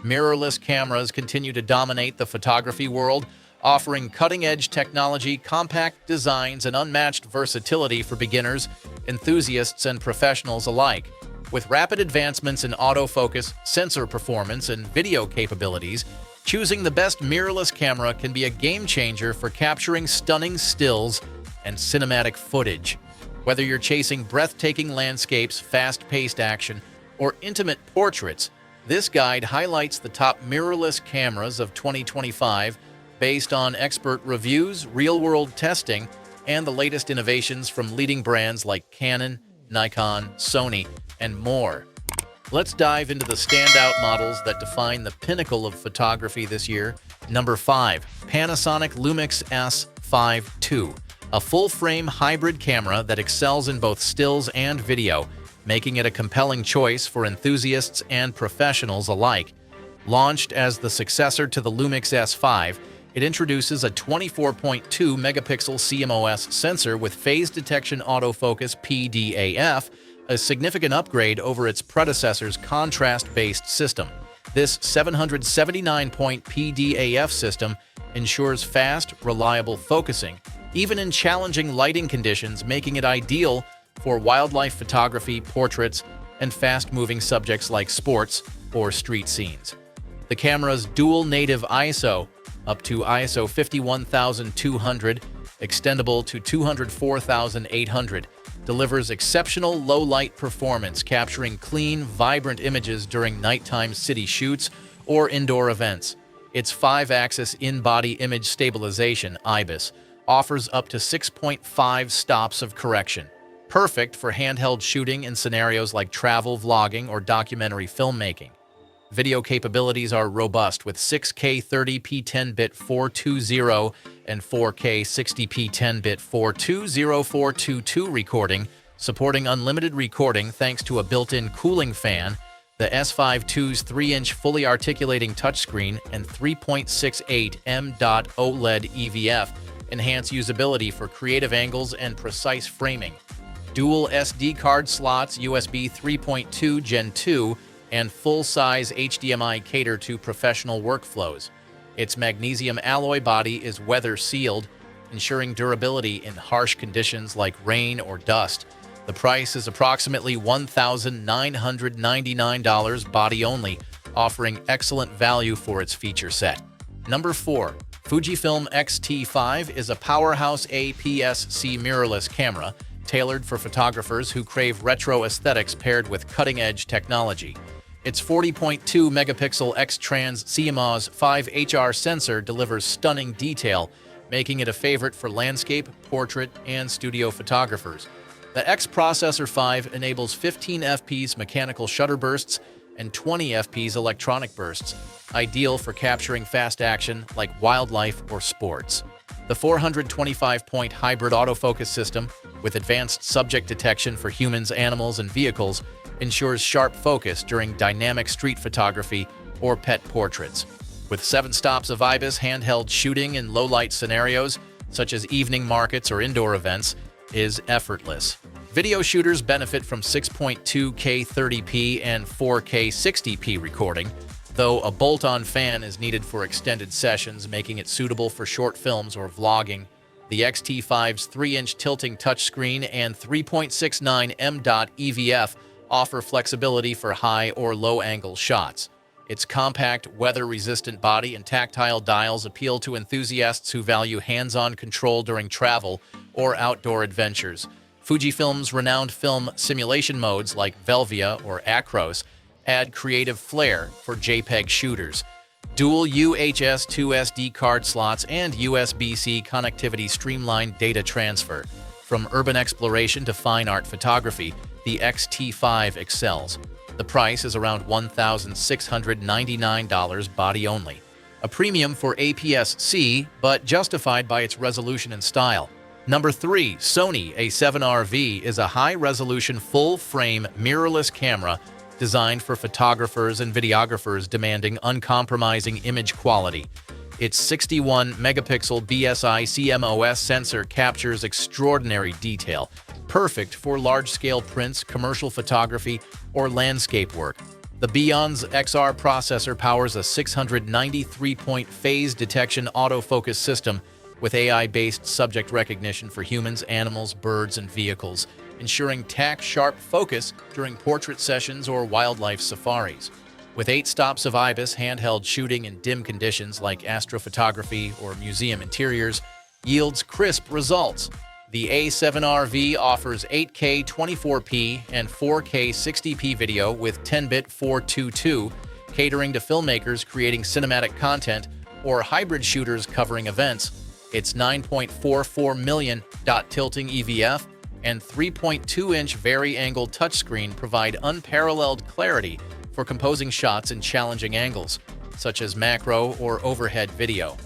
Mirrorless cameras continue to dominate the photography world, offering cutting-edge technology, compact designs, and unmatched versatility for beginners, enthusiasts, and professionals alike. With rapid advancements in autofocus, sensor performance, and video capabilities, choosing the best mirrorless camera can be a game-changer for capturing stunning stills and cinematic footage. Whether you're chasing breathtaking landscapes, fast-paced action, or intimate portraits, this guide highlights the top mirrorless cameras of 2025 based on expert reviews, real-world testing, and the latest innovations from leading brands like Canon, Nikon, Sony, and more. Let's dive into the standout models that define the pinnacle of photography this year. Number 5. Panasonic Lumix S5 II, a full-frame hybrid camera that excels in both stills and video, making it a compelling choice for enthusiasts and professionals alike. Launched as the successor to the Lumix S5, it introduces a 24.2 megapixel CMOS sensor with phase detection autofocus PDAF, a significant upgrade over its predecessor's contrast-based system. This 779-point PDAF system ensures fast, reliable focusing, even in challenging lighting conditions, making it ideal for wildlife photography, portraits, and fast-moving subjects like sports or street scenes. The camera's dual native ISO, up to ISO 51200, extendable to 204,800, delivers exceptional low-light performance, capturing clean, vibrant images during nighttime city shoots or indoor events. Its 5-axis in-body image stabilization, IBIS, offers up to 6.5 stops of correction, perfect for handheld shooting in scenarios like travel, vlogging, or documentary filmmaking. Video capabilities are robust with 6K 30p 10-bit 420 and 4K 60p 10-bit 420/422 recording, supporting unlimited recording thanks to a built-in cooling fan. The S5 II's 3-inch fully articulating touchscreen and 3.68 m.OLED EVF enhance usability for creative angles and precise framing. Dual SD card slots, USB 3.2 Gen 2, and full-size HDMI cater to professional workflows. Its magnesium alloy body is weather-sealed, ensuring durability in harsh conditions like rain or dust. The price is approximately $1,999 body only, offering excellent value for its feature set. Number 4. Fujifilm X-T5 is a powerhouse APS-C mirrorless camera tailored for photographers who crave retro aesthetics paired with cutting-edge technology. Its 40.2 megapixel X-Trans CMOS 5HR sensor delivers stunning detail, making it a favorite for landscape, portrait, and studio photographers. The X Processor 5 enables 15 fps mechanical shutter bursts and 20 fps electronic bursts, ideal for capturing fast action like wildlife or sports. The 425-point hybrid autofocus system, with advanced subject detection for humans, animals, and vehicles, ensures sharp focus during dynamic street photography or pet portraits. With 7 stops of IBIS, handheld shooting in low-light scenarios, such as evening markets or indoor events, is effortless. Video shooters benefit from 6.2K 30p and 4K 60p recording, though a bolt-on fan is needed for extended sessions, making it suitable for short films or vlogging. The X-T5's 3-inch tilting touchscreen and 3.69 m.EVF offer flexibility for high or low-angle shots. Its compact, weather-resistant body and tactile dials appeal to enthusiasts who value hands-on control during travel or outdoor adventures. Fujifilm's renowned film simulation modes like Velvia or Acros add creative flair for JPEG shooters. Dual UHS 2 SD card slots and USB-C connectivity streamline data transfer. From urban exploration to fine art photography, the X-T5 excels. The price is around $1,699 body only. A premium for APS-C, but justified by its resolution and style. Number 3. Sony A7RV is a high-resolution, full-frame, mirrorless camera designed for photographers and videographers demanding uncompromising image quality. Its 61-megapixel BSI CMOS sensor captures extraordinary detail, perfect for large-scale prints, commercial photography, or landscape work. The Beyond's XR processor powers a 693-point phase detection autofocus system with AI-based subject recognition for humans, animals, birds, and vehicles, ensuring tack-sharp focus during portrait sessions or wildlife safaris. With 8 stops of IBIS, handheld shooting in dim conditions like astrophotography or museum interiors yields crisp results. The A7RV offers 8K 24p and 4K 60p video with 10-bit 422, catering to filmmakers creating cinematic content or hybrid shooters covering events. Its 9.44 million dot tilting EVF and 3.2-inch vari-angle touchscreen provide unparalleled clarity for composing shots in challenging angles, such as macro or overhead video.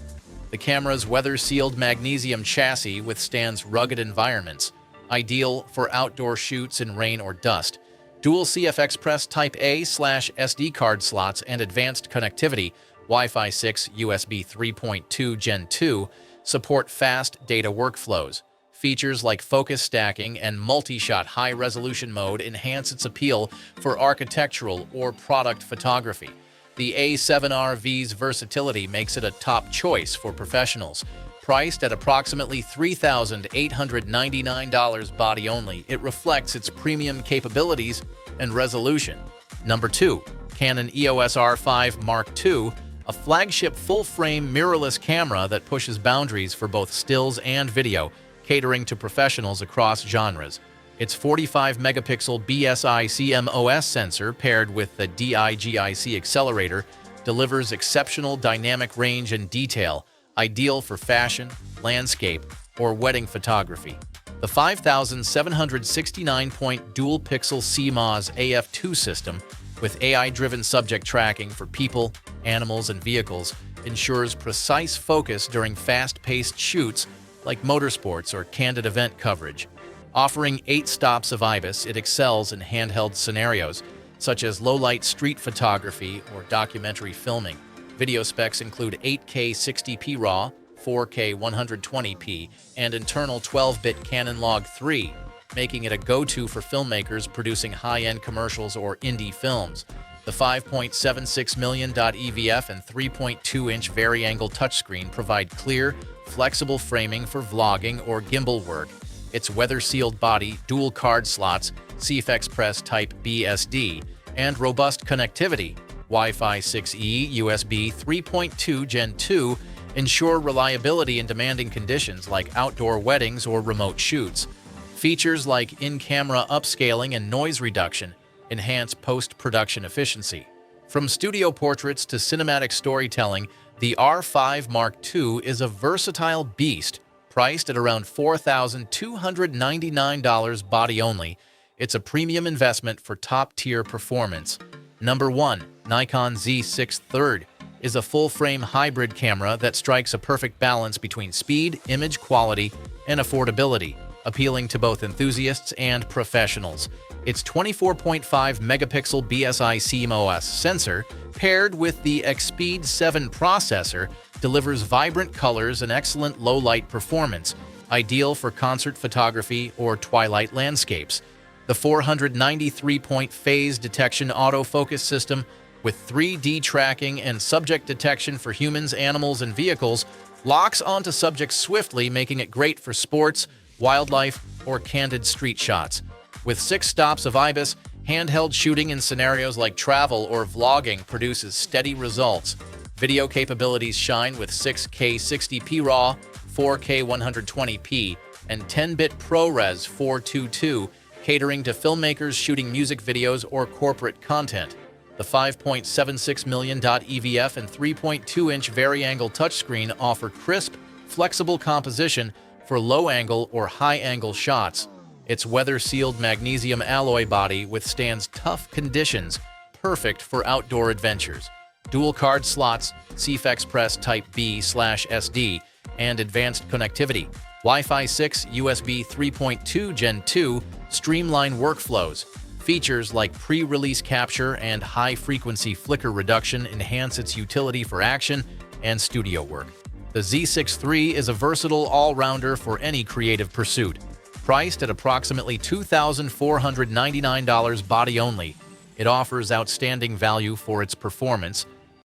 The camera's weather-sealed magnesium chassis withstands rugged environments, ideal for outdoor shoots in rain or dust. Dual CF Express Type A/SD card slots and advanced connectivity, Wi-Fi 6, USB 3.2 Gen 2, support fast data workflows. Features like focus stacking and multi-shot high-resolution mode enhance its appeal for architectural or product photography. The A7RV's versatility makes it a top choice for professionals. Priced at approximately $3,899 body only, it reflects its premium capabilities and resolution. Number 2. Canon EOS R5 Mark II, a flagship full-frame mirrorless camera that pushes boundaries for both stills and video, catering to professionals across genres. Its 45-megapixel BSI CMOS sensor, paired with the DIGIC accelerator, delivers exceptional dynamic range and detail, ideal for fashion, landscape, or wedding photography. The 5,769-point dual-pixel CMOS AF2 system, with AI-driven subject tracking for people, animals, and vehicles, ensures precise focus during fast-paced shoots like motorsports or candid event coverage. Offering 8 stops of IBIS, it excels in handheld scenarios, such as low-light street photography or documentary filming. Video specs include 8K 60p RAW, 4K 120p, and internal 12-bit Canon Log 3, making it a go-to for filmmakers producing high-end commercials or indie films. The 5.76 million EVF and 3.2-inch vari-angle touchscreen provide clear, flexible framing for vlogging or gimbal work. Its weather-sealed body, dual card slots, CF Express Type B/SD, and robust connectivity, Wi-Fi 6E, USB 3.2 Gen 2, ensure reliability in demanding conditions like outdoor weddings or remote shoots. Features like in-camera upscaling and noise reduction enhance post-production efficiency. From studio portraits to cinematic storytelling, the R5 Mark II is a versatile beast. Priced at around $4,299 body only, it's a premium investment for top-tier performance. Number 1. Nikon Z6 III is a full-frame hybrid camera that strikes a perfect balance between speed, image quality, and affordability, appealing to both enthusiasts and professionals. Its 24.5-megapixel BSI CMOS sensor, paired with the Xpeed 7 processor, delivers vibrant colors and excellent low-light performance, ideal for concert photography or twilight landscapes. The 493-point phase detection autofocus system, with 3D tracking and subject detection for humans, animals, and vehicles, locks onto subjects swiftly, making it great for sports, wildlife, or candid street shots. With 6 stops of IBIS, handheld shooting in scenarios like travel or vlogging produces steady results. Video capabilities shine with 6K 60p RAW, 4K 120p, and 10-bit ProRes 422, catering to filmmakers shooting music videos or corporate content. The 5.76 million EVF and 3.2-inch vari-angle touchscreen offer crisp, flexible composition for low-angle or high-angle shots. Its weather-sealed magnesium alloy body withstands tough conditions, perfect for outdoor adventures. Dual card slots, CF Express Type B/SD, and advanced connectivity, Wi-Fi 6, USB 3.2 Gen 2, streamline workflows. Features like pre-release capture and high-frequency flicker reduction enhance its utility for action and studio work. The Z6 III is a versatile all-rounder for any creative pursuit. Priced at approximately $2,499 body only, It offers outstanding value for its performance,